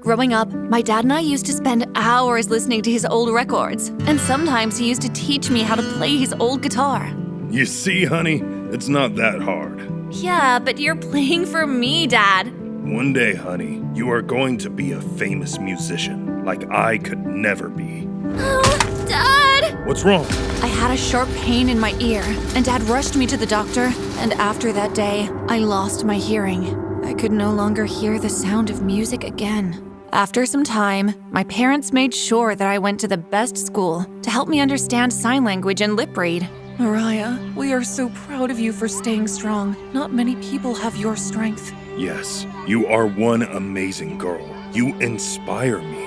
Growing up, my dad and I used to spend hours listening to his old records, and sometimes he used to teach me how to play his old guitar. You see, honey, it's not that hard. Yeah, but you're playing for me, Dad. One day, honey, you are going to be a famous musician, like I could never be. Oh, Dad! What's wrong? I had a sharp pain in my ear, and Dad rushed me to the doctor, and after that day, I lost my hearing. I could no longer hear the sound of music again. After some time, my parents made sure that I went to the best school to help me understand sign language and lip read. Mariah, we are so proud of you for staying strong. Not many people have your strength. Yes, you are one amazing girl. You inspire me.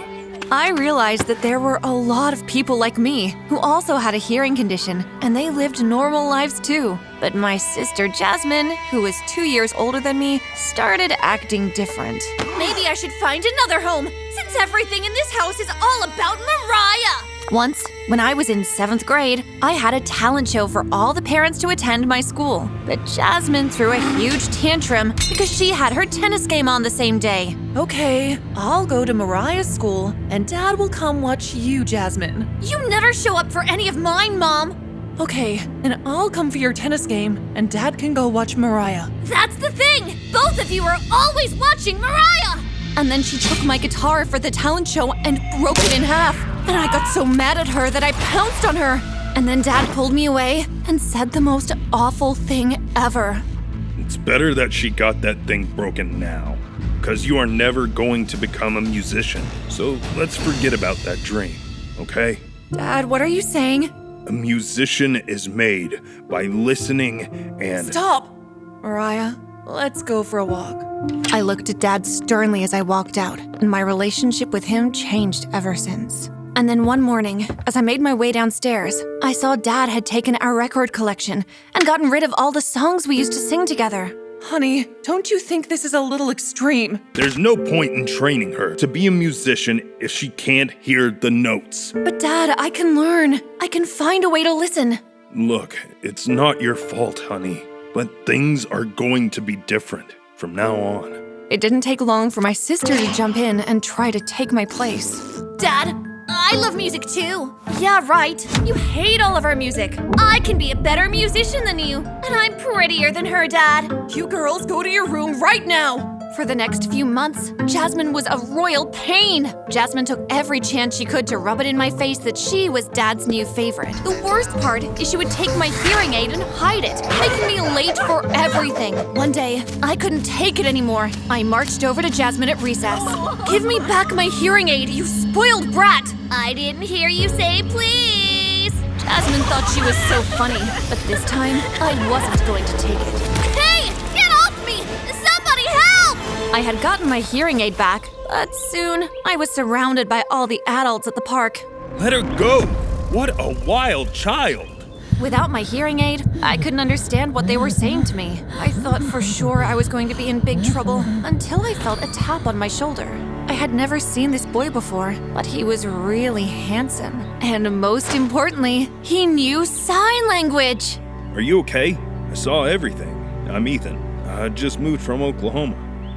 I realized that there were a lot of people like me who also had a hearing condition, and they lived normal lives too. But my sister Jasmine, who was 2 years older than me, started acting different. Maybe I should find another home, since everything in this house is all about Mariah. Once, when I was in 7th grade, I had a talent show for all the parents to attend my school. But Jasmine threw a huge tantrum because she had her tennis game on the same day. Okay, I'll go to Mariah's school, and Dad will come watch you, Jasmine. You never show up for any of mine, Mom. Okay, and I'll come for your tennis game, and Dad can go watch Mariah. That's the thing! Both of you are always watching Mariah! And then she took my guitar for the talent show and broke it in half. And I got so mad at her that I pounced on her. And then Dad pulled me away and said the most awful thing ever. It's better that she got that thing broken now, because you are never going to become a musician. So let's forget about that dream, okay? Dad, what are you saying? A musician is made by listening and— Stop! Mariah, let's go for a walk. I looked at Dad sternly as I walked out, and my relationship with him changed ever since. And then one morning, as I made my way downstairs, I saw Dad had taken our record collection and gotten rid of all the songs we used to sing together. Honey, don't you think this is a little extreme? There's no point in training her to be a musician if she can't hear the notes. But Dad, I can learn. I can find a way to listen. Look, it's not your fault, honey, but things are going to be different from now on. It didn't take long for my sister to jump in and try to take my place. Dad, I love music too. Yeah, right. You hate all of our music. I can be a better musician than you, and I'm prettier than her, Dad. You girls go to your room right now! For the next few months, Jasmine was a royal pain. Jasmine took every chance she could to rub it in my face that she was Dad's new favorite. The worst part is she would take my hearing aid and hide it, making me late for everything. One day, I couldn't take it anymore. I marched over to Jasmine at recess. Give me back my hearing aid, you spoiled brat. I didn't hear you say please. Jasmine thought she was so funny, but this time, I wasn't going to take it. Hey, get off me! Somebody help! I had gotten my hearing aid back, but soon I was surrounded by all the adults at the park. Let her go! What a wild child! Without my hearing aid, I couldn't understand what they were saying to me. I thought for sure I was going to be in big trouble until I felt a tap on my shoulder. I had never seen this boy before, but he was really handsome. And most importantly, he knew sign language. Are you okay? I saw everything. I'm Ethan. I just moved from Oklahoma.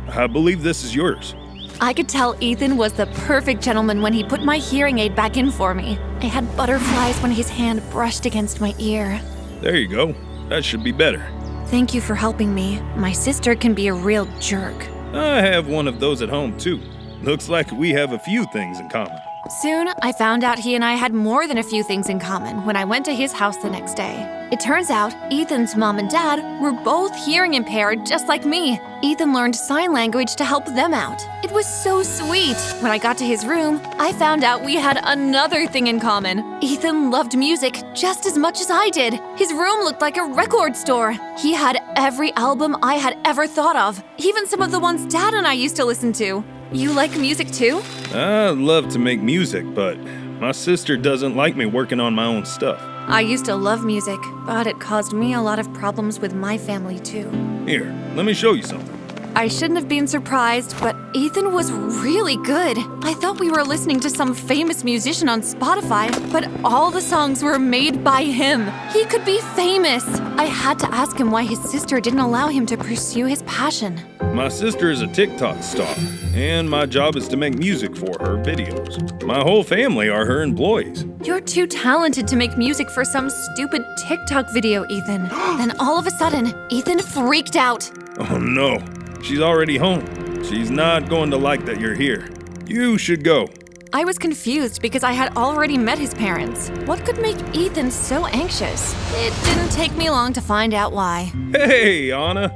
I believe this is yours. I could tell Ethan was the perfect gentleman when he put my hearing aid back in for me. I had butterflies when his hand brushed against my ear. There you go. That should be better. Thank you for helping me. My sister can be a real jerk. I have one of those at home, too. Looks like we have a few things in common. Soon, I found out he and I had more than a few things in common when I went to his house the next day. It turns out Ethan's mom and dad were both hearing impaired just like me. Ethan learned sign language to help them out. It was so sweet. When I got to his room, I found out we had another thing in common. Ethan loved music just as much as I did. His room looked like a record store. He had every album I had ever thought of, even some of the ones Dad and I used to listen to. You like music too? I love to make music, but my sister doesn't like me working on my own stuff. I used to love music, but it caused me a lot of problems with my family too. Here, let me show you something. I shouldn't have been surprised, but Ethan was really good. I thought we were listening to some famous musician on Spotify, but all the songs were made by him. He could be famous. I had to ask him why his sister didn't allow him to pursue his passion. My sister is a TikTok star, and my job is to make music for her videos. My whole family are her employees. You're too talented to make music for some stupid TikTok video, Ethan. Then all of a sudden, Ethan freaked out. Oh no, she's already home. She's not going to like that you're here. You should go. I was confused because I had already met his parents. What could make Ethan so anxious? It didn't take me long to find out why. Hey, Anna.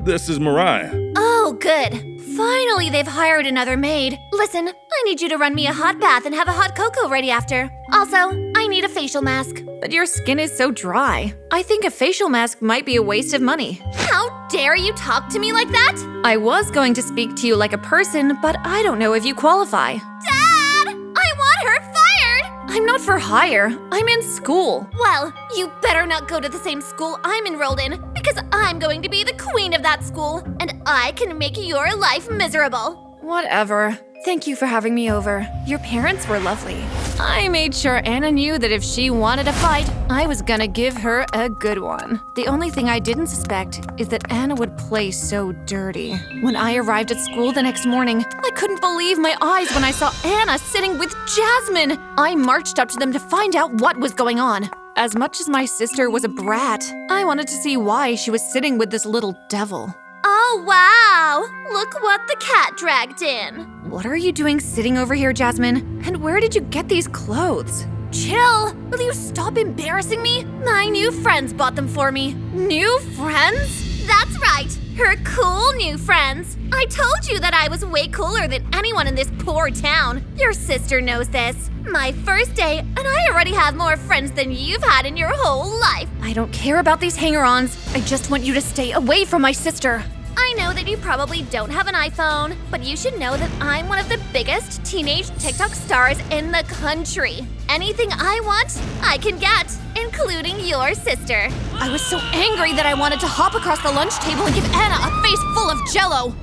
This is Mariah. Oh, good. Finally, they've hired another maid. Listen, I need you to run me a hot bath and have a hot cocoa ready after. Also, I need a facial mask. But your skin is so dry. I think a facial mask might be a waste of money. How dare you talk to me like that? I was going to speak to you like a person, but I don't know if you qualify. Dad! I want her fired! I'm not for hire. I'm in school. Well, you better not go to the same school I'm enrolled in, because I'm going to be the queen of that school, and I can make your life miserable. Whatever. Thank you for having me over. Your parents were lovely. I made sure Anna knew that if she wanted a fight, I was gonna give her a good one. The only thing I didn't suspect is that Anna would play so dirty. When I arrived at school the next morning, I couldn't believe my eyes when I saw Anna sitting with Jasmine. I marched up to them to find out what was going on. As much as my sister was a brat, I wanted to see why she was sitting with this little devil. Oh, wow! Look what the cat dragged in. What are you doing sitting over here, Jasmine? And where did you get these clothes? Chill! Will you stop embarrassing me? My new friends bought them for me. New friends? That's right! Her cool new friends. I told you that I was way cooler than anyone in this poor town. Your sister knows this. My first day, and I already have more friends than you've had in your whole life. I don't care about these hanger-ons. I just want you to stay away from my sister. I know that you probably don't have an iPhone, but you should know that I'm one of the biggest teenage TikTok stars in the country. Anything I want, I can get, including your sister. I was so angry that I wanted to hop across the lunch table and give Anna a face full of jello.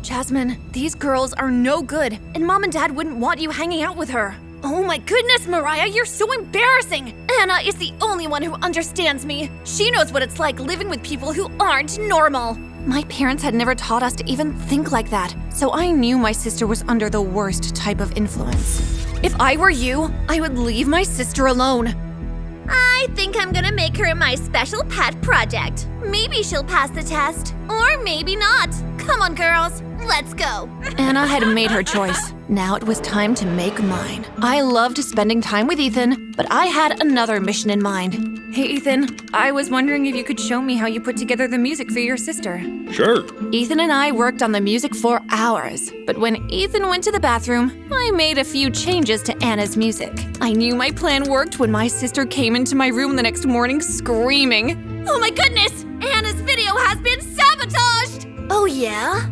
Jasmine, these girls are no good, and Mom and Dad wouldn't want you hanging out with her. Oh my goodness, Mariah, you're so embarrassing! Anna is the only one who understands me. She knows what it's like living with people who aren't normal. My parents had never taught us to even think like that, so I knew my sister was under the worst type of influence. If I were you, I would leave my sister alone. I think I'm gonna make her my special pet project. Maybe she'll pass the test, or maybe not. Come on, girls, let's go. Anna had made her choice. Now it was time to make mine. I loved spending time with Ethan, but I had another mission in mind. Hey, Ethan, I was wondering if you could show me how you put together the music for your sister. Sure. Ethan and I worked on the music for hours, but when Ethan went to the bathroom, I made a few changes to Anna's music. I knew my plan worked when my sister came into my room the next morning screaming. Oh my goodness! Anna's video has been sabotaged! Oh yeah?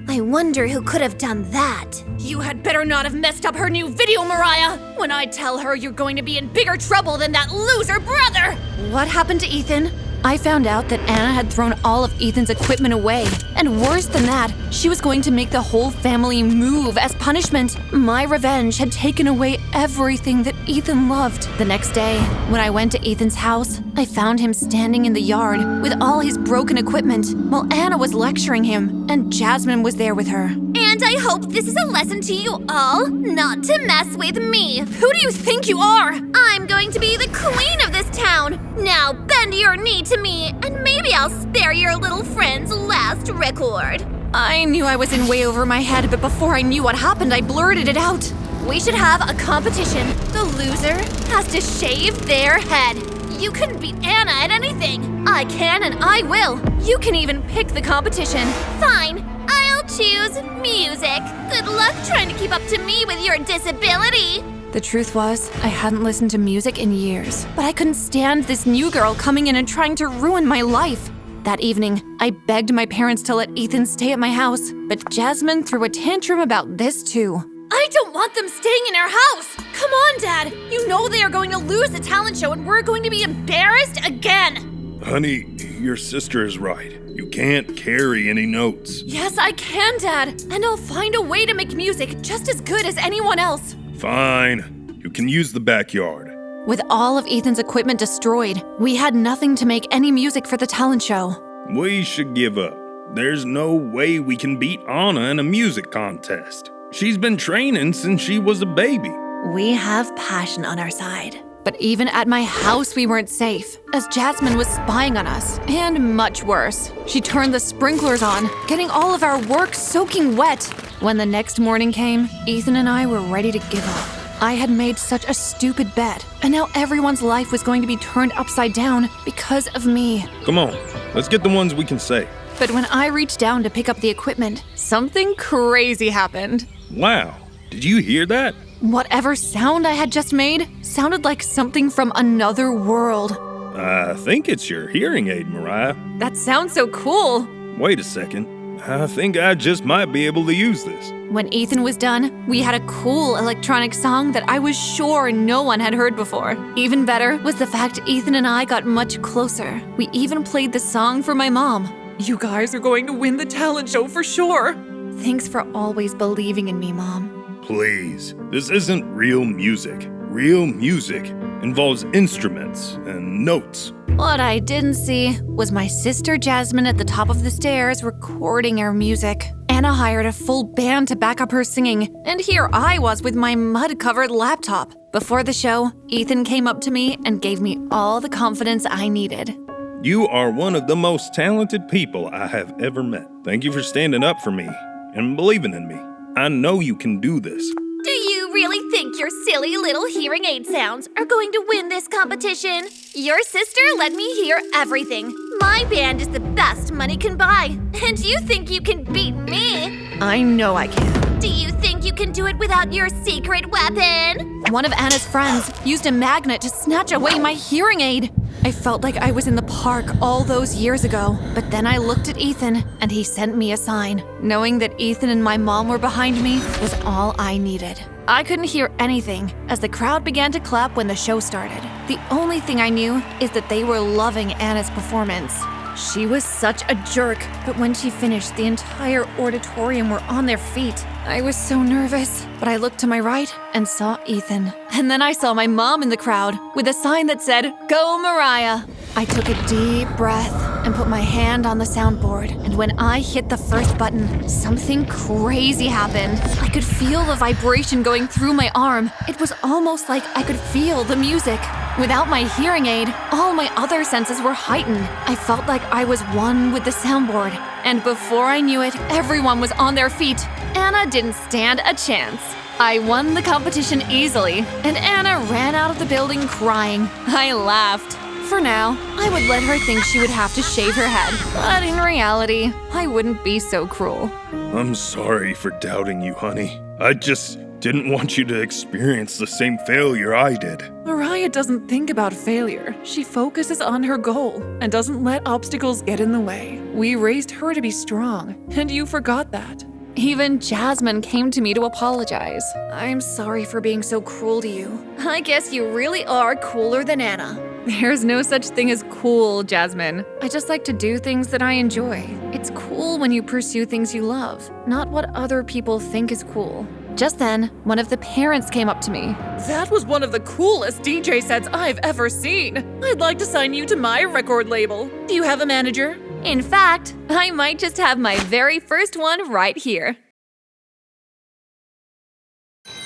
I wonder who could have done that. You had better not have messed up her new video, Mariah! When I tell her you're going to be in bigger trouble than that loser brother! What happened to Ethan? I found out that Anna had thrown all of Ethan's equipment away. And worse than that, she was going to make the whole family move as punishment. My revenge had taken away everything that Ethan loved. The next day, when I went to Ethan's house, I found him standing in the yard with all his broken equipment while Anna was lecturing him, and Jasmine was there with her. And I hope this is a lesson to you all, not to mess with me. Who do you think you are? I'm going to be the queen of this town. Now bend your knee to me, and maybe I'll spare your little friend's last record. I knew I was in way over my head, but before I knew what happened, I blurted it out. We should have a competition. The loser has to shave their head. You couldn't beat Anna at anything. I can and I will. You can even pick the competition. Fine. I'll choose music. Good luck trying to keep up to me with your disability. The truth was, I hadn't listened to music in years, but I couldn't stand this new girl coming in and trying to ruin my life. That evening, I begged my parents to let Ethan stay at my house, but Jasmine threw a tantrum about this too. I don't want them staying in our house! Come on, Dad! You know they are going to lose the talent show and we're going to be embarrassed again! Honey, your sister is right. You can't carry any notes. Yes, I can, Dad. And I'll find a way to make music just as good as anyone else. Fine. You can use the backyard. With all of Ethan's equipment destroyed, we had nothing to make any music for the talent show. We should give up. There's no way we can beat Anna in a music contest. She's been training since she was a baby. We have passion on our side. But even at my house, we weren't safe, as Jasmine was spying on us. And much worse, she turned the sprinklers on, getting all of our work soaking wet. When the next morning came, Ethan and I were ready to give up. I had made such a stupid bet, and now everyone's life was going to be turned upside down because of me. Come on, let's get the ones we can say. But when I reached down to pick up the equipment, something crazy happened. Wow, did you hear that? Whatever sound I had just made sounded like something from another world. I think it's your hearing aid, Mariah. That sounds so cool. Wait a second. I think I just might be able to use this. When Ethan was done, we had a cool electronic song that I was sure no one had heard before. Even better was the fact Ethan and I got much closer. We even played the song for my mom. You guys are going to win the talent show for sure. Thanks for always believing in me, Mom. Please, this isn't real music. Real music involves instruments and notes. What I didn't see was my sister Jasmine at the top of the stairs recording our music. Anna hired a full band to back up her singing, and here I was with my mud-covered laptop. Before the show, Ethan came up to me and gave me all the confidence I needed. You are one of the most talented people I have ever met. Thank you for standing up for me and believing in me. I know you can do this. Do you really think your silly little hearing aid sounds are going to win this competition? Your sister let me hear everything. My band is the best money can buy. And you think you can beat me? I know I can. Do you think you can do it without your secret weapon? One of Anna's friends used a magnet to snatch away my hearing aid. I felt like I was in the park all those years ago, but then I looked at Ethan and he sent me a sign. Knowing that Ethan and my mom were behind me was all I needed. I couldn't hear anything as the crowd began to clap when the show started. The only thing I knew is that they were loving Anna's performance. She was such a jerk, but when she finished, the entire auditorium were on their feet. I was so nervous, but I looked to my right and saw Ethan. And then I saw my mom in the crowd with a sign that said, "Go Mariah." I took a deep breath and put my hand on the soundboard, and when I hit the first button, something crazy happened. I could feel the vibration going through my arm. It was almost like I could feel the music. Without my hearing aid, all my other senses were heightened. I felt like I was one with the soundboard. And before I knew it, everyone was on their feet. Anna didn't stand a chance. I won the competition easily, and Anna ran out of the building crying. I laughed. For now, I would let her think she would have to shave her head. But in reality, I wouldn't be so cruel. I'm sorry for doubting you, honey. I just didn't want you to experience the same failure I did. Mariah doesn't think about failure. She focuses on her goal and doesn't let obstacles get in the way. We raised her to be strong, and you forgot that. Even Jasmine came to me to apologize. I'm sorry for being so cruel to you. I guess you really are cooler than Anna. There's no such thing as cool, Jasmine. I just like to do things that I enjoy. It's cool when you pursue things you love, not what other people think is cool. Just then, one of the parents came up to me. That was one of the coolest DJ sets I've ever seen. I'd like to sign you to my record label. Do you have a manager? In fact, I might just have my very first one right here.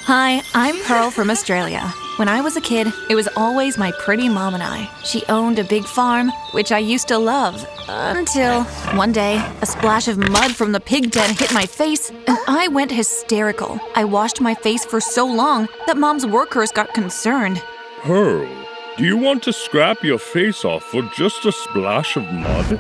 Hi, I'm Pearl from Australia. When I was a kid, it was always my pretty mom and I. She owned a big farm, which I used to love, until one day, a splash of mud from the pig den hit my face, and I went hysterical. I washed my face for so long that Mom's workers got concerned. Pearl, do you want to scrap your face off for just a splash of mud?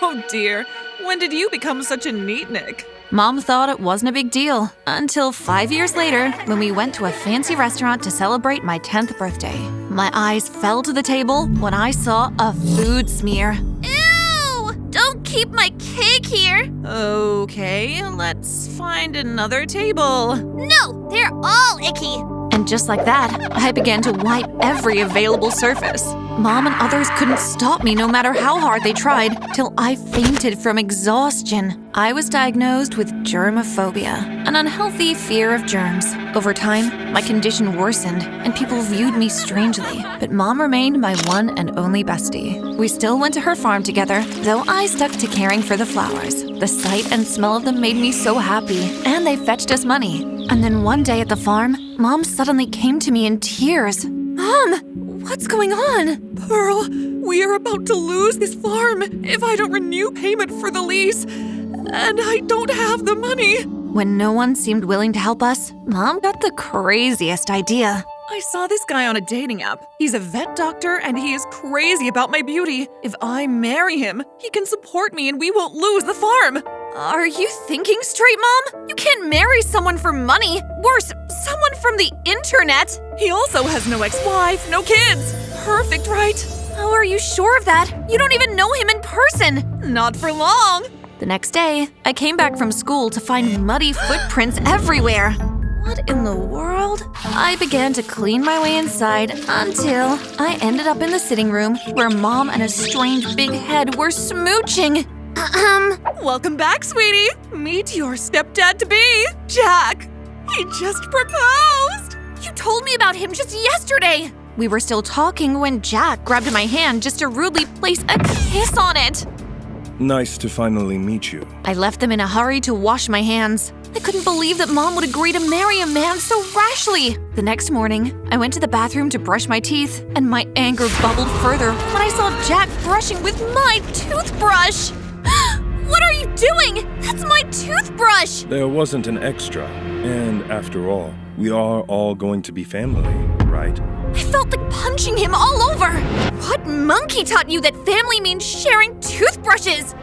Oh dear, when did you become such a neatnik? Mom thought it wasn't a big deal, until 5 years later, when we went to a fancy restaurant to celebrate my 10th birthday. My eyes fell to the table when I saw a food smear. Ew! Don't keep my cake here! Okay, let's find another table. No, they're all icky! And just like that, I began to wipe every available surface. Mom and others couldn't stop me no matter how hard they tried, till I fainted from exhaustion. I was diagnosed with germophobia, an unhealthy fear of germs. Over time, my condition worsened, and people viewed me strangely. But Mom remained my one and only bestie. We still went to her farm together, though I stuck to caring for the flowers. The sight and smell of them made me so happy, and they fetched us money. And then one day at the farm, Mom suddenly came to me in tears. Mom, what's going on? Pearl, we are about to lose this farm if I don't renew payment for the lease, and I don't have the money. When no one seemed willing to help us, Mom got the craziest idea. I saw this guy on a dating app. He's a vet doctor and he is crazy about my beauty. If I marry him, he can support me and we won't lose the farm. Are you thinking straight, Mom? You can't marry someone for money. Worse, someone from the internet. He also has no ex-wife, no kids. Perfect, right? How are you sure of that? You don't even know him in person. Not for long. The next day, I came back from school to find muddy footprints everywhere. What in the world? I began to clean my way inside until I ended up in the sitting room where Mom and a strange big head were smooching. Welcome back, sweetie. Meet your stepdad-to-be, Jack. He just proposed. You told me about him just yesterday. We were still talking when Jack grabbed my hand just to rudely place a kiss on it. Nice to finally meet you. I left them in a hurry to wash my hands. I couldn't believe that Mom would agree to marry a man so rashly. The next morning, I went to the bathroom to brush my teeth, and my anger bubbled further when I saw Jack brushing with my toothbrush. What are you doing? That's my toothbrush! There wasn't an extra. And after all, we are all going to be family, right? I felt like punching him all over. What monkey taught you that family means sharing toothbrushes?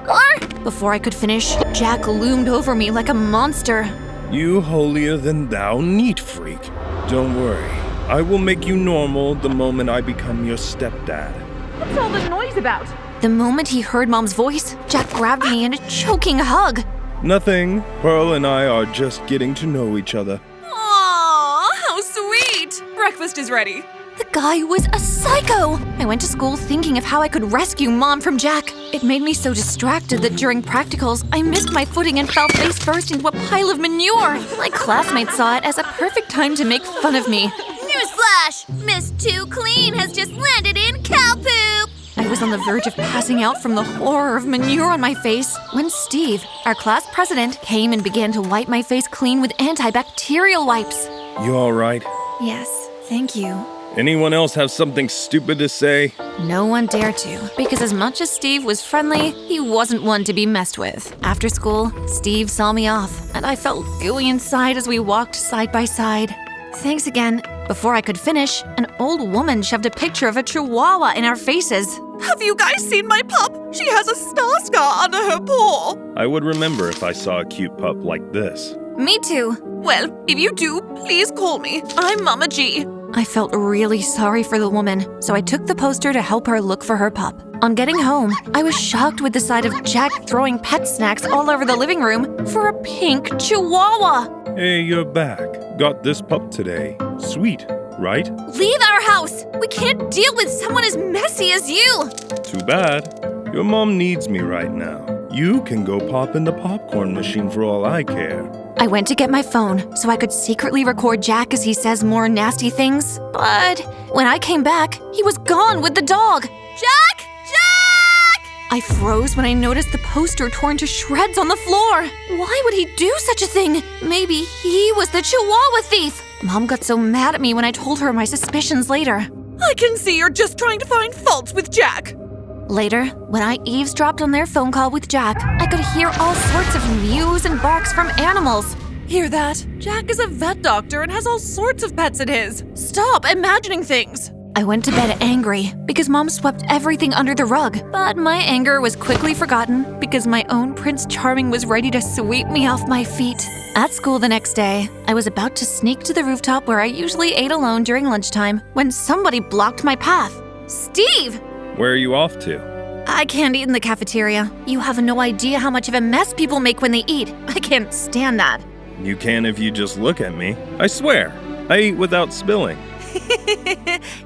Before I could finish, Jack loomed over me like a monster. You holier-than-thou neat freak. Don't worry. I will make you normal the moment I become your stepdad. What's all the noise about? The moment he heard Mom's voice, Jack grabbed me in a choking hug. Nothing. Pearl and I are just getting to know each other. Aww, how sweet. Breakfast is ready. The guy was a psycho! I went to school thinking of how I could rescue Mom from Jack. It made me so distracted that during practicals, I missed my footing and fell face first into a pile of manure. My classmates saw it as a perfect time to make fun of me. Newsflash! Miss Too Clean has just landed in cow poop! I was on the verge of passing out from the horror of manure on my face when Steve, our class president, came and began to wipe my face clean with antibacterial wipes. You all right? Yes, thank you. Anyone else have something stupid to say? No one dared to, because as much as Steve was friendly, he wasn't one to be messed with. After school, Steve saw me off, and I felt gooey inside as we walked side by side. Thanks again. Before I could finish, an old woman shoved a picture of a chihuahua in our faces. Have you guys seen my pup? She has a star under her paw. I would remember if I saw a cute pup like this. Me too. Well, if you do, please call me. I'm Mama G. I felt really sorry for the woman, so I took the poster to help her look for her pup. On getting home, I was shocked with the sight of Jack throwing pet snacks all over the living room for a pink chihuahua. Hey, you're back. Got this pup today. Sweet, right? Leave our house! We can't deal with someone as messy as you! Too bad. Your mom needs me right now. You can go pop in the popcorn machine for all I care. I went to get my phone so I could secretly record Jack as he says more nasty things, but when I came back, he was gone with the dog. Jack! Jack! I froze when I noticed the poster torn to shreds on the floor. Why would he do such a thing? Maybe he was the Chihuahua thief. Mom got so mad at me when I told her my suspicions later. I can see you're just trying to find faults with Jack. Later, when I eavesdropped on their phone call with Jack, I could hear all sorts of mews and barks from animals. Hear that? Jack is a vet doctor and has all sorts of pets at his. Stop imagining things. I went to bed angry because Mom swept everything under the rug. But my anger was quickly forgotten because my own Prince Charming was ready to sweep me off my feet. At school the next day, I was about to sneak to the rooftop where I usually ate alone during lunchtime when somebody blocked my path. Steve! Where are you off to? I can't eat in the cafeteria. You have no idea how much of a mess people make when they eat. I can't stand that. You can if you just look at me. I swear. I eat without spilling.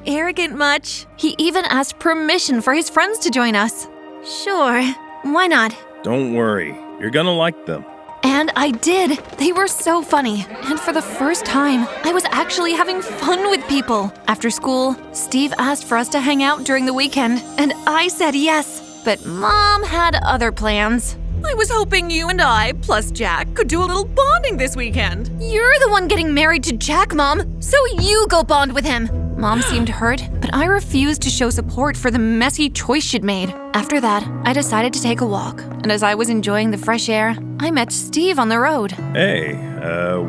Arrogant much? He even asked permission for his friends to join us. Sure, why not? Don't worry, you're gonna like them. And I did. They were so funny. And for the first time, I was actually having fun with people. After school, Steve asked for us to hang out during the weekend, and I said yes. But Mom had other plans. I was hoping you and I, plus Jack, could do a little bonding this weekend. You're the one getting married to Jack, Mom, so you go bond with him. Mom seemed hurt, but I refused to show support for the messy choice she'd made. After that, I decided to take a walk, and as I was enjoying the fresh air, I met Steve on the road. Hey,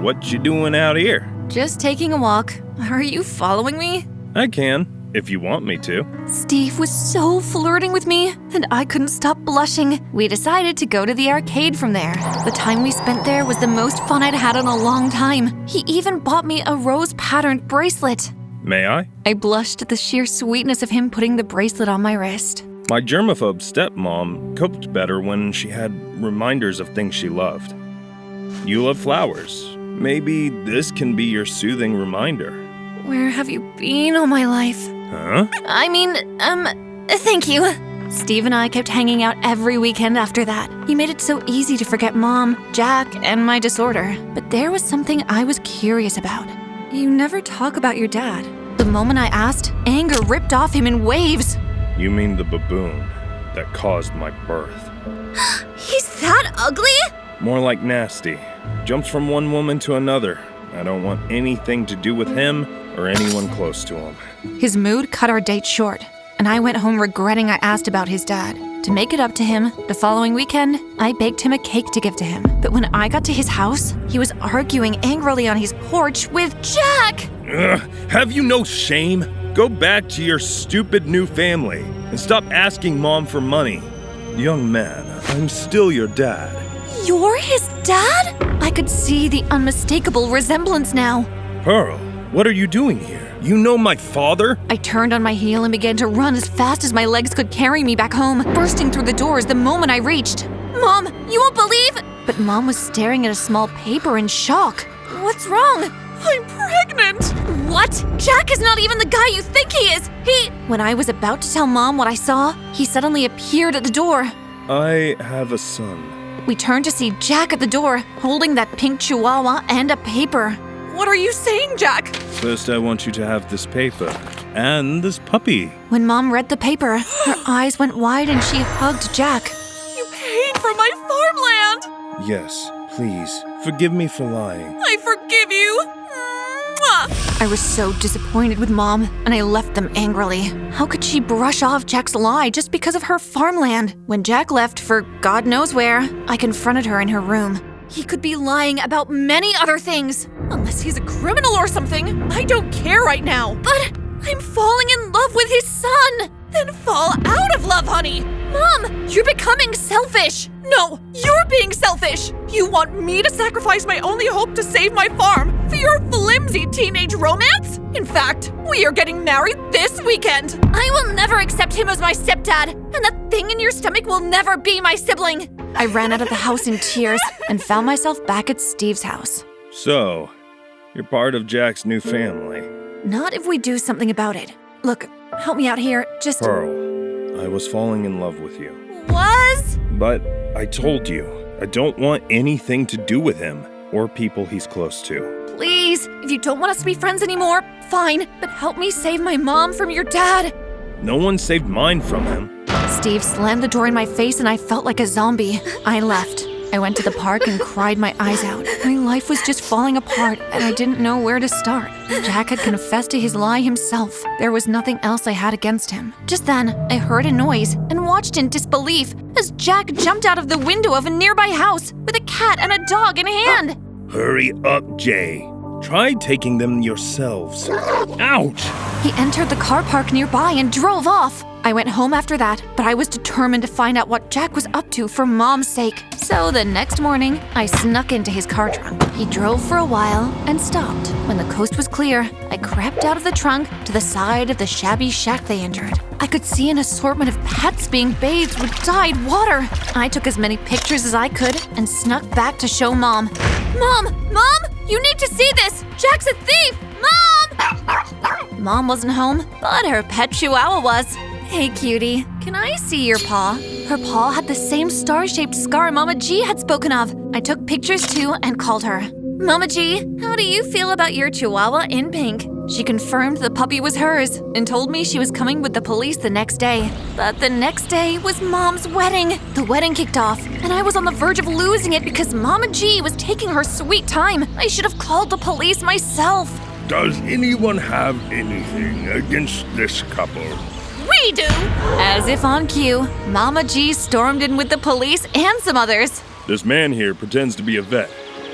what you doing out here? Just taking a walk. Are you following me? I can, if you want me to. Steve was so flirting with me, and I couldn't stop blushing. We decided to go to the arcade from there. The time we spent there was the most fun I'd had in a long time. He even bought me a rose-patterned bracelet. May I? I blushed at the sheer sweetness of him putting the bracelet on my wrist. My germaphobe stepmom coped better when she had reminders of things she loved. You love flowers. Maybe this can be your soothing reminder. Where have you been all my life? Huh? Thank you. Steve and I kept hanging out every weekend after that. He made it so easy to forget Mom, Jack, and my disorder. But there was something I was curious about. You never talk about your dad. The moment I asked, anger ripped off him in waves. You mean the baboon that caused my birth. He's that ugly? More like nasty. Jumps from one woman to another. I don't want anything to do with him or anyone close to him. His mood cut our date short, and I went home regretting I asked about his dad. To make it up to him, the following weekend, I baked him a cake to give to him. But when I got to his house, he was arguing angrily on his porch with Jack! Ugh, have you no shame? Go back to your stupid new family and stop asking Mom for money. Young man, I'm still your dad. You're his dad? I could see the unmistakable resemblance now. Pearl, what are you doing here? You know my father? I turned on my heel and began to run as fast as my legs could carry me back home, bursting through the doors the moment I reached. Mom, you won't believe— But Mom was staring at a small paper in shock. What's wrong? I'm pregnant! What? Jack is not even the guy you think he is! When I was about to tell Mom what I saw, he suddenly appeared at the door. I have a son. We turned to see Jack at the door, holding that pink chihuahua and a paper. What are you saying, Jack? First, I want you to have this paper and this puppy. When Mom read the paper, her eyes went wide and she hugged Jack. You paid for my farmland! Yes, please, forgive me for lying. I forgive you! Mwah! I was so disappointed with Mom, and I left them angrily. How could she brush off Jack's lie just because of her farmland? When Jack left for God knows where, I confronted her in her room. He could be lying about many other things. Unless he's a criminal or something, I don't care right now. But I'm falling in love with his son. Then fall out of love, honey. Mom, you're becoming selfish. No, you're being selfish. You want me to sacrifice my only hope to save my farm for your flimsy teenage romance? In fact, we are getting married this weekend. I will never accept him as my stepdad, and that thing in your stomach will never be my sibling. I ran out of the house in tears and found myself back at Steve's house. So, you're part of Jack's new family. Not if we do something about it. Look, help me out here, just— Pearl, I was falling in love with you. Was? But I told you, I don't want anything to do with him or people he's close to. Please, if you don't want us to be friends anymore, fine, but help me save my mom from your dad. No one saved mine from him. Steve slammed the door in my face and I felt like a zombie. I left. I went to the park and cried my eyes out. My life was just falling apart and I didn't know where to start. Jack had confessed to his lie himself. There was nothing else I had against him. Just then, I heard a noise and watched in disbelief as Jack jumped out of the window of a nearby house with a cat and a dog in hand. Hurry up, Jay. Try taking them yourselves. Ouch! He entered the car park nearby and drove off. I went home after that, but I was determined to find out what Jack was up to for Mom's sake. So the next morning, I snuck into his car trunk. He drove for a while and stopped. When the coast was clear, I crept out of the trunk to the side of the shabby shack they entered. I could see an assortment of pets being bathed with dyed water. I took as many pictures as I could and snuck back to show Mom. Mom! You need to see this! Jack's a thief! Mom! Mom wasn't home, but her pet chihuahua was. Hey, cutie, can I see your paw? Her paw had the same star-shaped scar Mama G had spoken of. I took pictures too and called her. Mama G, how do you feel about your chihuahua in pink? She confirmed the puppy was hers and told me she was coming with the police the next day. But the next day was Mom's wedding. The wedding kicked off, and I was on the verge of losing it because Mama G was taking her sweet time. I should have called the police myself. Does anyone have anything against this couple? We do! As if on cue, Mama G stormed in with the police and some others. This man here pretends to be a vet.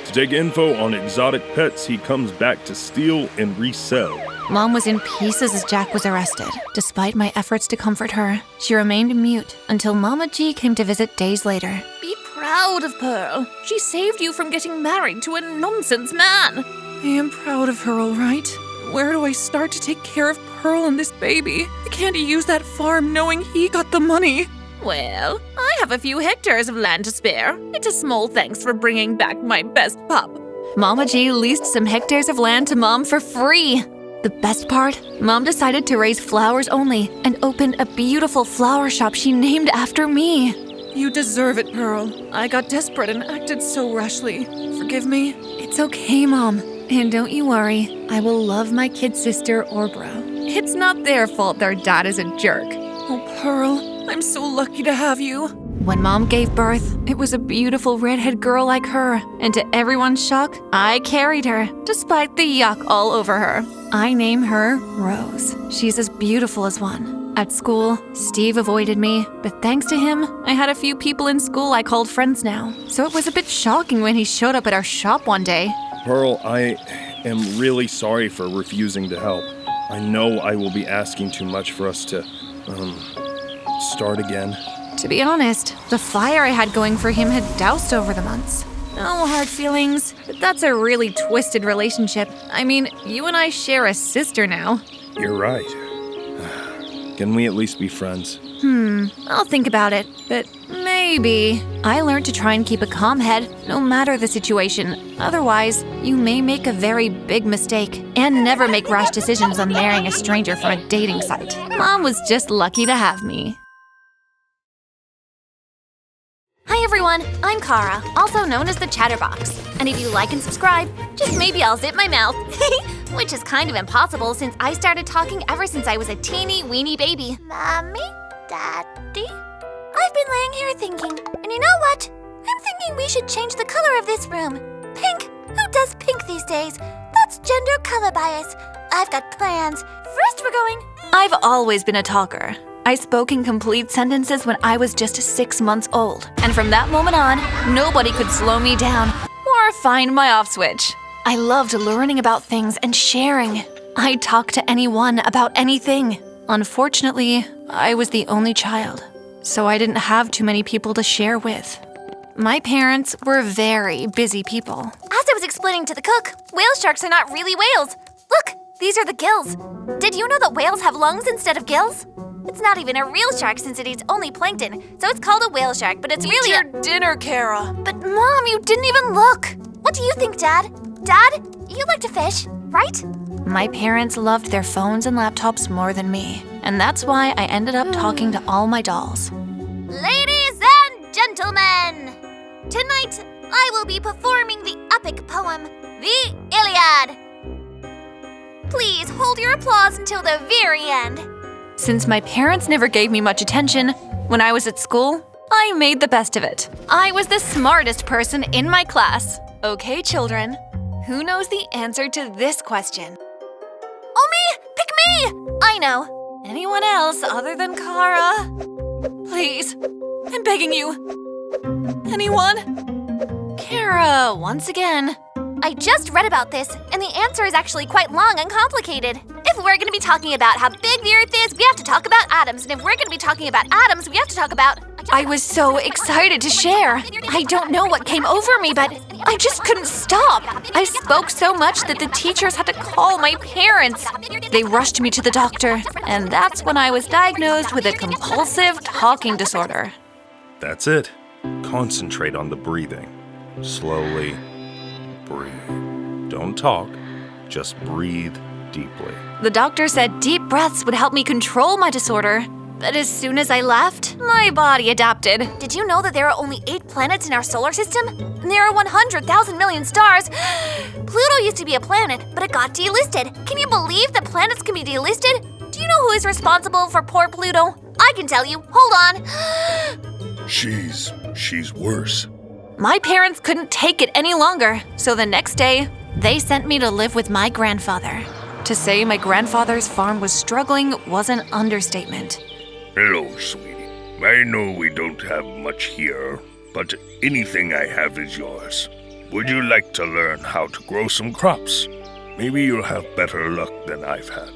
To take info on exotic pets he comes back to steal and resell. Mom was in pieces as Jack was arrested. Despite my efforts to comfort her, she remained mute until Mama G came to visit days later. Be proud of Pearl. She saved you from getting married to a nonsense man. I am proud of her, all right. Where do I start to take care of Pearl and this baby? I can't use that farm knowing he got the money. Well, I have a few hectares of land to spare. It's a small thanks for bringing back my best pup. Mama G leased some hectares of land to Mom for free. The best part? Mom decided to raise flowers only and opened a beautiful flower shop she named after me. You deserve it, Pearl. I got desperate and acted so rashly. Forgive me. It's okay, Mom. And don't you worry, I will love my kid sister or bro. It's not their fault their dad is a jerk. Oh, Pearl, I'm so lucky to have you. When Mom gave birth, it was a beautiful redhead girl like her. And to everyone's shock, I carried her, despite the yuck all over her. I name her Rose. She's as beautiful as one. At school, Steve avoided me, but thanks to him, I had a few people in school I called friends now. So it was a bit shocking when he showed up at our shop one day. Pearl, I am really sorry for refusing to help. I know I will be asking too much for us to, start again. To be honest, the fire I had going for him had doused over the months. No hard feelings, but that's a really twisted relationship. I mean, you and I share a sister now. You're right. Can we at least be friends? I'll think about it, but maybe. I learned to try and keep a calm head, no matter the situation. Otherwise, you may make a very big mistake and never make rash decisions on marrying a stranger from a dating site. Mom was just lucky to have me. Hi everyone, I'm Kara, also known as the Chatterbox. And if you like and subscribe, just maybe I'll zip my mouth. Which is kind of impossible since I started talking ever since I was a teeny weeny baby. Mommy? Daddy? I've been laying here thinking, and you know what? I'm thinking we should change the color of this room. Pink? Who does pink these days? That's gender color bias. I've got plans. First we're going... I've always been a talker. I spoke in complete sentences when I was just 6 months old. And from that moment on, nobody could slow me down or find my off switch. I loved learning about things and sharing. I'd talk to anyone about anything. Unfortunately, I was the only child, so I didn't have too many people to share with. My parents were very busy people. As I was explaining to the cook, whale sharks are not really whales. Look, these are the gills. Did you know that whales have lungs instead of gills? It's not even a real shark since it eats only plankton, so it's called a whale shark, but it's really your dinner, Kara. But Mom, you didn't even look. What do you think, Dad? Dad, you like to fish, right? My parents loved their phones and laptops more than me, and that's why I ended up talking to all my dolls. Ladies and gentlemen, tonight I will be performing the epic poem, The Iliad. Please hold your applause until the very end. Since my parents never gave me much attention when I was at school, I made the best of it. I was the smartest person in my class. Okay, children, who knows the answer to this question? Oh, me! Pick me! I know. Anyone else other than Kara? Please, I'm begging you. Anyone? Kara, once again. I just read about this, and the answer is actually quite long and complicated. If we're going to be talking about how big the Earth is, we have to talk about atoms. And if we're going to be talking about atoms, we have to talk about... I was so excited to share. I don't know what came over me, but I just couldn't stop. I spoke so much that the teachers had to call my parents. They rushed me to the doctor, and that's when I was diagnosed with a compulsive talking disorder. That's it. Concentrate on the breathing. Slowly breathe. Don't talk, just breathe deeply. The doctor said deep breaths would help me control my disorder. But as soon as I left, my body adapted. Did you know that there are only 8 planets in our solar system? And there are 100,000 million stars. Pluto used to be a planet, but it got delisted. Can you believe that planets can be delisted? Do you know who is responsible for poor Pluto? I can tell you. Hold on. She's worse. My parents couldn't take it any longer, so the next day, they sent me to live with my grandfather. To say my grandfather's farm was struggling was an understatement. Hello, sweetie. I know we don't have much here, but anything I have is yours. Would you like to learn how to grow some crops? Maybe you'll have better luck than I've had.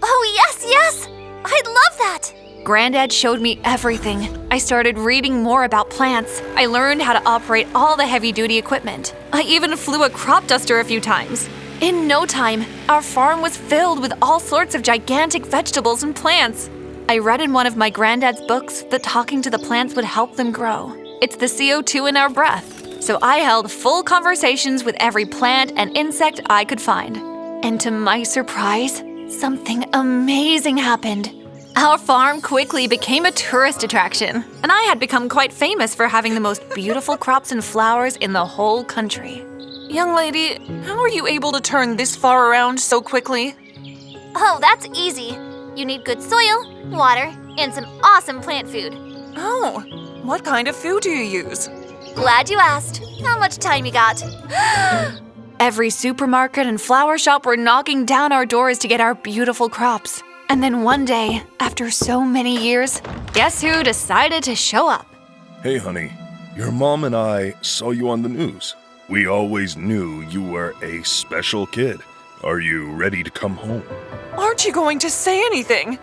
Oh, yes! I'd love that! Granddad showed me everything. I started reading more about plants. I learned how to operate all the heavy-duty equipment. I even flew a crop duster a few times. In no time, our farm was filled with all sorts of gigantic vegetables and plants. I read in one of my granddad's books that talking to the plants would help them grow. It's the CO2 in our breath. So I held full conversations with every plant and insect I could find. And to my surprise, something amazing happened. Our farm quickly became a tourist attraction, and I had become quite famous for having the most beautiful crops and flowers in the whole country. Young lady, how are you able to turn this far around so quickly? Oh, that's easy. You need good soil, water, and some awesome plant food. Oh, what kind of food do you use? Glad you asked. How much time you got? Every supermarket and flower shop were knocking down our doors to get our beautiful crops. And then one day, after so many years, guess who decided to show up? Hey, honey. Your mom and I saw you on the news. We always knew you were a special kid. Are you ready to come home? Aren't you going to say anything?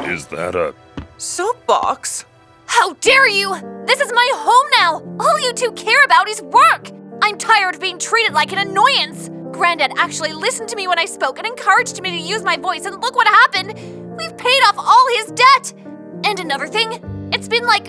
Is that a... Soapbox? How dare you! This is my home now! All you two care about is work! I'm tired of being treated like an annoyance! Granddad actually listened to me when I spoke and encouraged me to use my voice, and look what happened! We've paid off all his debt! And another thing, it's been like,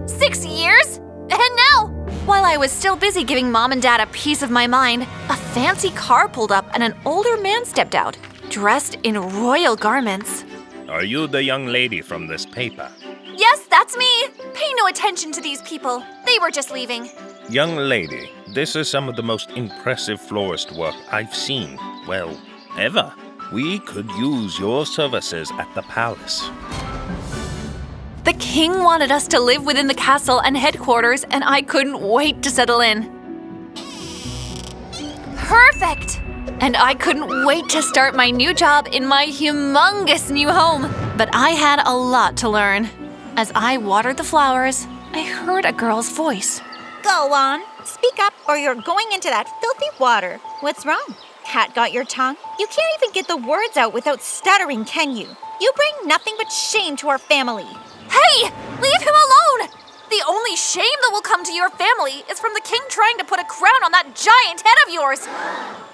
6 years? And now, While I was still busy giving Mom and Dad a piece of my mind, a fancy car pulled up and an older man stepped out, dressed in royal garments. Are you the young lady from this paper? yes, that's me! Pay no attention to these people. They were just leaving. Young lady, this is some of the most impressive florist work I've seen, well, ever. We could use your services at the palace. The king wanted us to live within the castle and headquarters, and I couldn't wait to settle in. Perfect! And I couldn't wait to start my new job in my humongous new home. But I had a lot to learn. As I watered the flowers, I heard a girl's voice. Go on, speak up or you're going into that filthy water. What's wrong? Cat got your tongue? You can't even get the words out without stuttering, can you? You bring nothing but shame to our family. Hey! Leave him alone! The only shame that will come to your family is from the king trying to put a crown on that giant head of yours.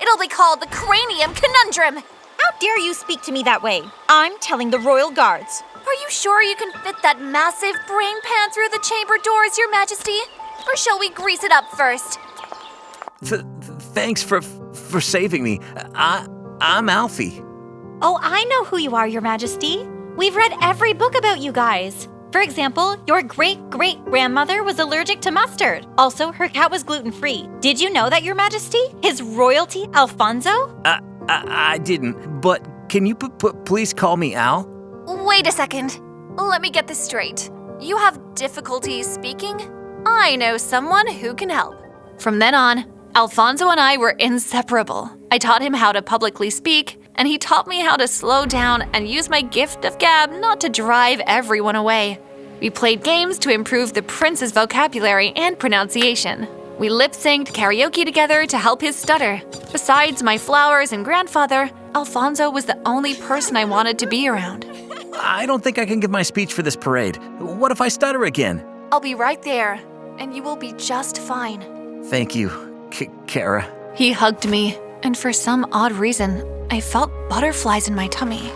It'll be called the Cranium Conundrum. How dare you speak to me that way? I'm telling the royal guards. Are you sure you can fit that massive brain pan through the chamber doors, Your Majesty? Or shall we grease it up first? Thanks for saving me. I'm Alfie. Oh, I know who you are, Your Majesty. We've read every book about you guys. For example, your great-great-grandmother was allergic to mustard. Also, her cat was gluten-free. Did you know that, Your Majesty? His Royalty Alfonso? I didn't, but can you please call me Al? Wait a second. Let me get this straight. You have difficulty speaking? I know someone who can help. From then on, Alfonso and I were inseparable. I taught him how to publicly speak, and he taught me how to slow down and use my gift of gab not to drive everyone away. We played games to improve the prince's vocabulary and pronunciation. We lip-synced karaoke together to help his stutter. Besides my flowers and grandfather, Alfonso was the only person I wanted to be around. I don't think I can give my speech for this parade. What if I stutter again? I'll be right there, and you will be just fine. Thank you, Kara. He hugged me, and for some odd reason, I felt butterflies in my tummy.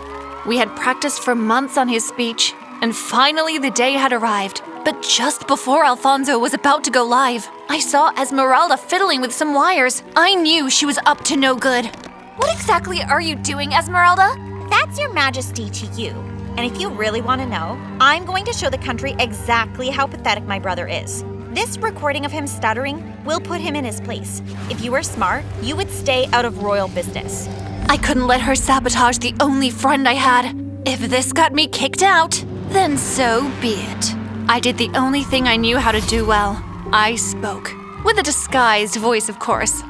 We had practiced for months on his speech, and finally the day had arrived. But just before Alfonso was about to go live, I saw Esmeralda fiddling with some wires. I knew she was up to no good. What exactly are you doing, Esmeralda? That's your majesty to you. And if you really want to know, I'm going to show the country exactly how pathetic my brother is. This recording of him stuttering will put him in his place. If you were smart, you would stay out of royal business. I couldn't let her sabotage the only friend I had. If this got me kicked out, then so be it. I did the only thing I knew how to do well. I spoke. With a disguised voice, of course.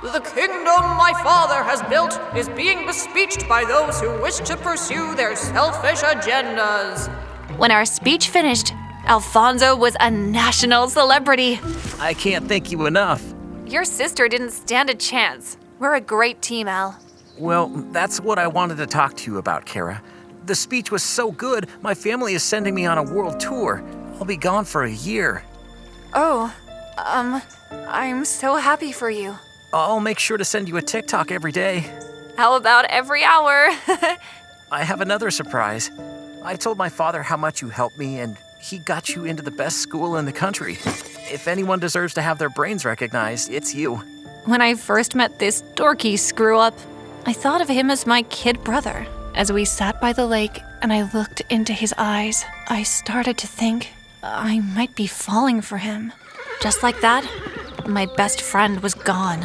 The kingdom my father has built is being bespeeched by those who wish to pursue their selfish agendas. When our speech finished, Alfonso was a national celebrity. I can't thank you enough. Your sister didn't stand a chance. We're a great team, Al. Well, that's what I wanted to talk to you about, Kara. The speech was so good, my family is sending me on a world tour. I'll be gone for a year. Oh, I'm so happy for you. I'll make sure to send you a TikTok every day. How about every hour? I have another surprise. I told my father how much you helped me, and he got you into the best school in the country. If anyone deserves to have their brains recognized, it's you. When I first met this dorky screw-up, I thought of him as my kid brother. As we sat by the lake and I looked into his eyes, I started to think I might be falling for him. Just like that, my best friend was gone.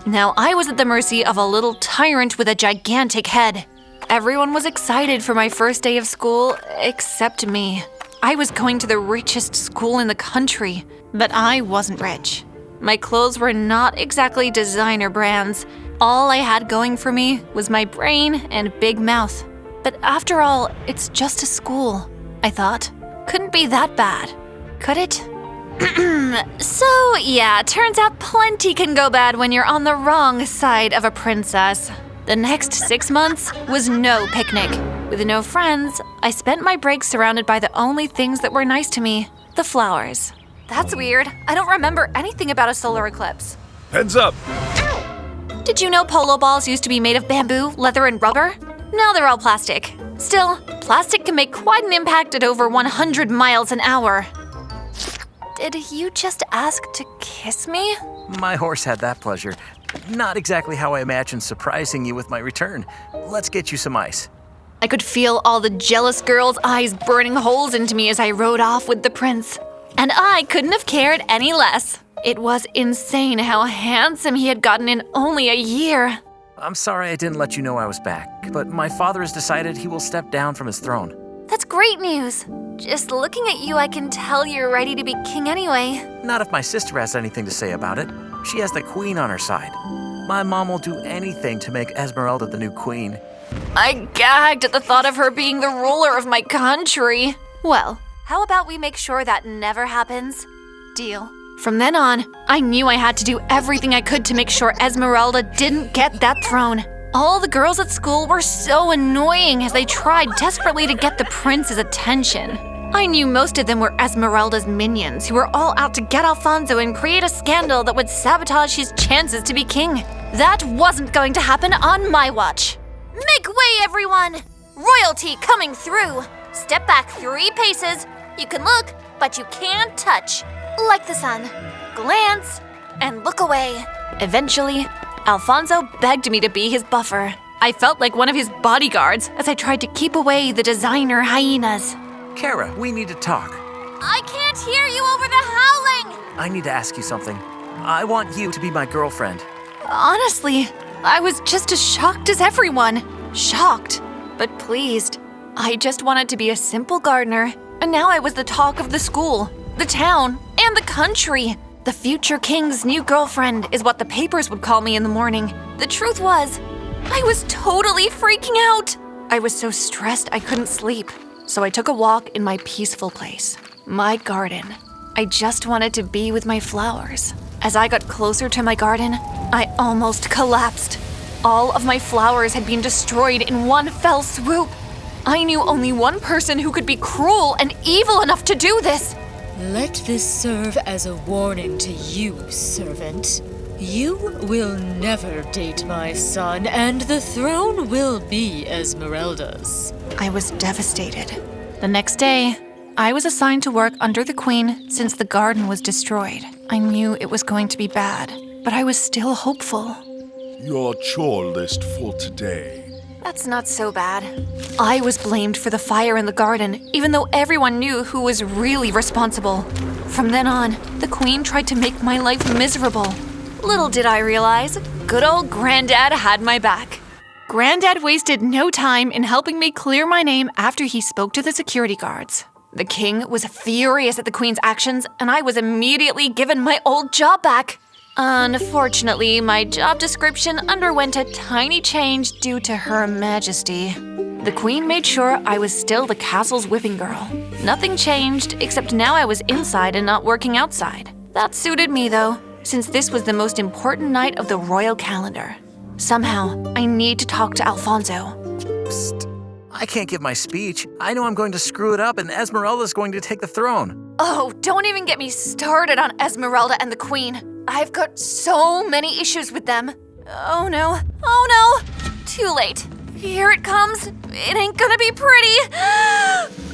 Now I was at the mercy of a little tyrant with a gigantic head. Everyone was excited for my first day of school, except me. I was going to the richest school in the country, but I wasn't rich. My clothes were not exactly designer brands. All I had going for me was my brain and big mouth. But after all, it's just a school, I thought. Couldn't be that bad, could it? So, yeah, turns out plenty can go bad when you're on the wrong side of a princess. The next 6 months was no picnic. With no friends, I spent my breaks surrounded by the only things that were nice to me, the flowers. That's weird. I don't remember anything about a solar eclipse. Heads up! Did you know polo balls used to be made of bamboo, leather, and rubber? Now they're all plastic. Still, plastic can make quite an impact at over 100 miles an hour. Did you just ask to kiss me? My horse had that pleasure. Not exactly how I imagined surprising you with my return. Let's get you some ice. I could feel all the jealous girls' eyes burning holes into me as I rode off with the prince. And I couldn't have cared any less. It was insane how handsome he had gotten in only a year. I'm sorry I didn't let you know I was back, but my father has decided he will step down from his throne. That's great news. Just looking at you, I can tell you're ready to be king anyway. Not if my sister has anything to say about it. She has the queen on her side. My mom will do anything to make Esmeralda the new queen. I gagged at the thought of her being the ruler of my country. Well, how about we make sure that never happens? Deal. From then on, I knew I had to do everything I could to make sure Esmeralda didn't get that throne. All the girls at school were so annoying as they tried desperately to get the prince's attention. I knew most of them were Esmeralda's minions who were all out to get Alfonso and create a scandal that would sabotage his chances to be king. That wasn't going to happen on my watch. Make way, everyone! Royalty coming through! Step back 3 paces. You can look, but you can't touch. Like the sun. Glance and look away. Eventually, Alfonso begged me to be his buffer. I felt like one of his bodyguards as I tried to keep away the designer hyenas. Kara, we need to talk. I can't hear you over the howling! I need to ask you something. I want you to be my girlfriend. Honestly, I was just as shocked as everyone. Shocked, but pleased. I just wanted to be a simple gardener, and now I was the talk of the school, the town, and the country. The future king's new girlfriend is what the papers would call me in the morning. The truth was, I was totally freaking out. I was so stressed I couldn't sleep. So I took a walk in my peaceful place, my garden. I just wanted to be with my flowers. As I got closer to my garden, I almost collapsed. All of my flowers had been destroyed in one fell swoop. I knew only one person who could be cruel and evil enough to do this. Let this serve as a warning to you, servant. You will never date my son, and the throne will be Esmeralda's. I was devastated. The next day, I was assigned to work under the queen since the garden was destroyed. I knew it was going to be bad, but I was still hopeful. your chore list for today. That's not so bad. I was blamed for the fire in the garden, even though everyone knew who was really responsible. From then on, the Queen tried to make my life miserable. Little did I realize, good old Granddad had my back. Granddad wasted no time in helping me clear my name after he spoke to the security guards. The king was furious at the Queen's actions, and I was immediately given my old job back. Unfortunately, my job description underwent a tiny change due to Her Majesty. The Queen made sure I was still the castle's whipping girl. Nothing changed, except now I was inside and not working outside. That suited me, though, since this was the most important night of the royal calendar. Somehow, I need to talk to Alfonso. Psst. I can't give my speech. I know I'm going to screw it up and Esmeralda's going to take the throne. Oh, don't even get me started on Esmeralda and the Queen. I've got so many issues with them. Oh no, too late. Here it comes. It ain't gonna be pretty.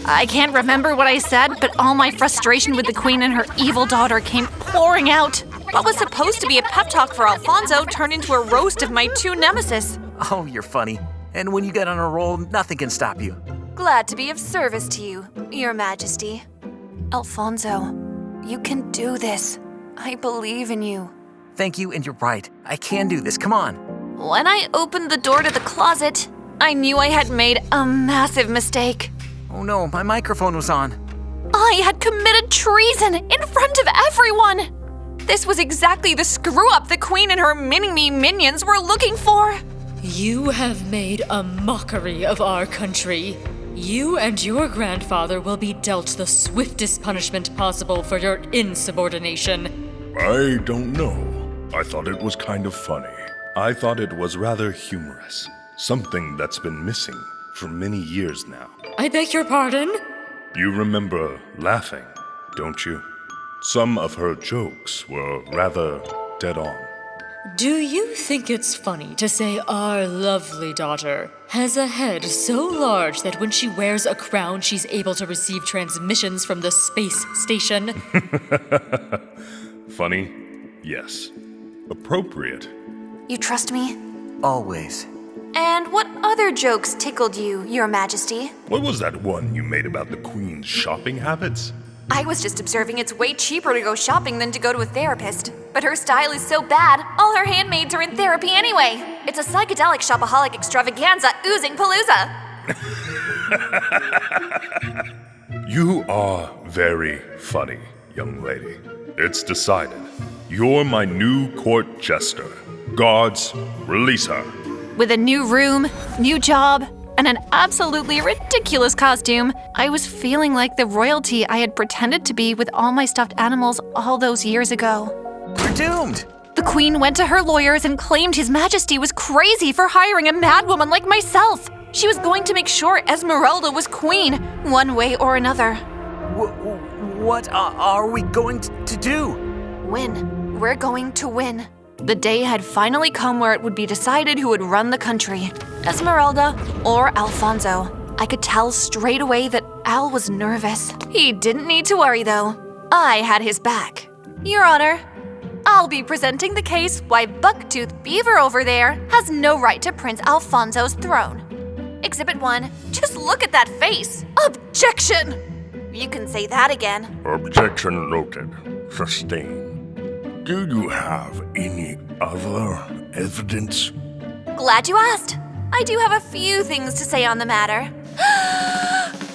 I can't remember what I said, but all my frustration with the Queen and her evil daughter came pouring out. What was supposed to be a pep talk for Alfonso turned into a roast of my two nemesis. Oh, you're funny. And when you get on a roll, nothing can stop you. Glad to be of service to you, Your Majesty. Alfonso, you can do this. I believe in you. Thank you, and you're right. I can do this. Come on. When I opened the door to the closet, I knew I had made a massive mistake. Oh no, my microphone was on. I had committed treason in front of everyone. This was exactly the screw-up the Queen and her mini-me minions were looking for. You have made a mockery of our country. You and your grandfather will be dealt the swiftest punishment possible for your insubordination. I don't know. I thought it was kind of funny. I thought it was rather humorous. Something that's been missing for many years now. I beg your pardon? You remember laughing, don't you? Some of her jokes were rather dead on. Do you think it's funny to say our lovely daughter has a head so large that when she wears a crown, she's able to receive transmissions from the space station? Funny? Yes. Appropriate? You trust me? Always. And what other jokes tickled you, Your Majesty? What was that one you made about the Queen's shopping habits? I was just observing it's way cheaper to go shopping than to go to a therapist. But her style is so bad, all her handmaids are in therapy anyway. It's a psychedelic shopaholic extravaganza oozing palooza. You are very funny, young lady. It's decided. You're my new court jester. Guards, release her. With a new room, new job, and an absolutely ridiculous costume, I was feeling like the royalty I had pretended to be with all my stuffed animals all those years ago. We're doomed! The Queen went to her lawyers and claimed His Majesty was crazy for hiring a madwoman like myself. She was going to make sure Esmeralda was queen, one way or another. What are we going to do? Win. We're going to win. The day had finally come where it would be decided who would run the country, Esmeralda or Alfonso. I could tell straight away that Al was nervous. He didn't need to worry, though. I had his back. Your Honor, I'll be presenting the case why Bucktooth Beaver over there has no right to Prince Alfonso's throne. Exhibit 1, just look at that face. Objection! You can say that again. Objection noted. Sustained. Do you have any other evidence? Glad you asked. I do have a few things to say on the matter.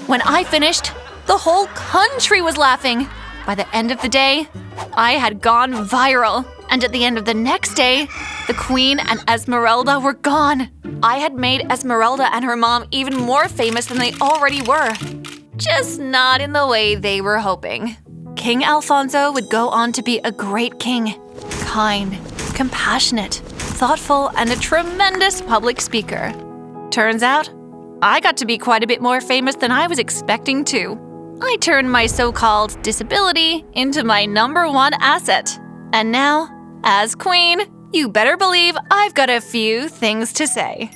When I finished, the whole country was laughing. By the end of the day, I had gone viral. And at the end of the next day, the Queen and Esmeralda were gone. I had made Esmeralda and her mom even more famous than they already were. Just not in the way they were hoping. King Alfonso would go on to be a great king. Kind, compassionate, thoughtful, and a tremendous public speaker. Turns out, I got to be quite a bit more famous than I was expecting to. I turned my so-called disability into my #1 asset. And now, as queen, you better believe I've got a few things to say.